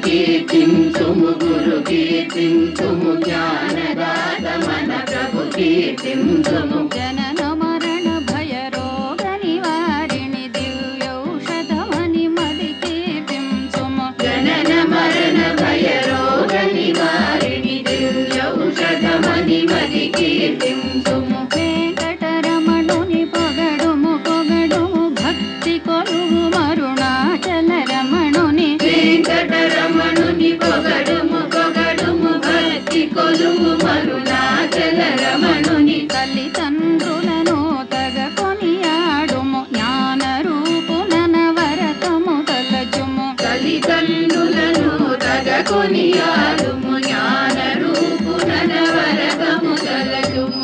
కీర్తించుము గురు కీర్తించుము జ్ఞానదాత మన ప్రభు కీర్తించుము జనన మరణ భయ రోగ నివారిణి దివ్యౌషధమని మది కీర్తించుము జనన మరణ భయ రోగ నివారిణి దివ్యౌషధమని మది కీర్తించుము వెంకటరమణుని పొగడుము పొగడుము భక్తి కొలువు మరుణాచల రమణుని వెంకటరమణుని పొగడుము పొగడుము భక్తి కొలువు మరుణాచల రమణుని తల్లిదండ్రులను తగ కొనియాడుము జ్ఞాన రూపునన వరతము తలచుము తల్లిదండ్రులను తగ కొనియాడుము జ్ఞాన రూపునన వరతము తలచుము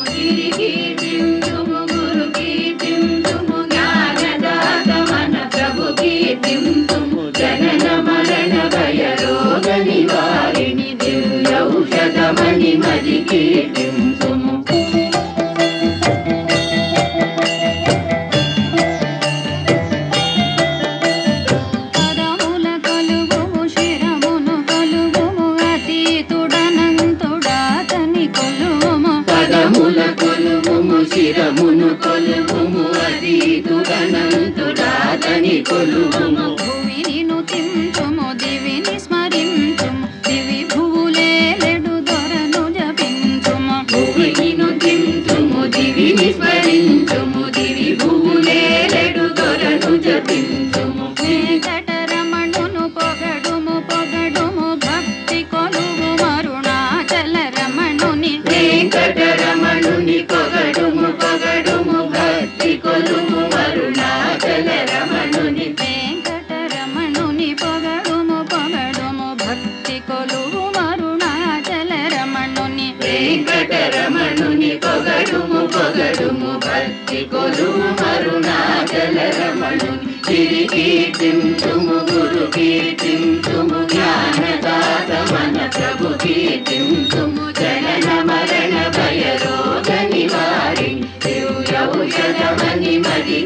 కీర్తించుము గురు కీర్తించుము జ్ఞానదాత మన ప్రభు కీర్తించుము జనన మరణ భయ రోగ నివారిణి దివ్యౌషధమని మది కీర్తించుము పదముల కొలువుము శిరమును కొలువుము అతీతుడనంతుడాతని కొలువుము పదముల కొలువుము శిరమును కొలువుము అతీతుడనంతుడాతని కొలువుము భువిని నుతించుము దివిని స్మరించుము దివి భూలేలెడు దొరను జపించుము భువిని నుతించుము దివిని స్మరించుము దివి భూలేలెడు దొరను జపించుము వెంకటరమణును పొగడుము పొగడుము భక్తి కొలువు మరుణాచల రమణుని వెంకటరమణుని పొగడుము పొగడుము భక్తి కొలువు మరుణాచల రమణుని వెంకటరమణుని పొగడుము పొగడుము భక్తి కొలువు మరుణాచల రమణుని వెంకటరమణుని పొగడుము పొగడుము భక్తి కొలువు మరుణాచల రమణుని కీర్తించుము గురు కీర్తించుము జ్ఞానదాత మన ప్రభు కీర్తించుము జనన మరణ భయ రోగ నివారిణి దివ్యౌషధమని మది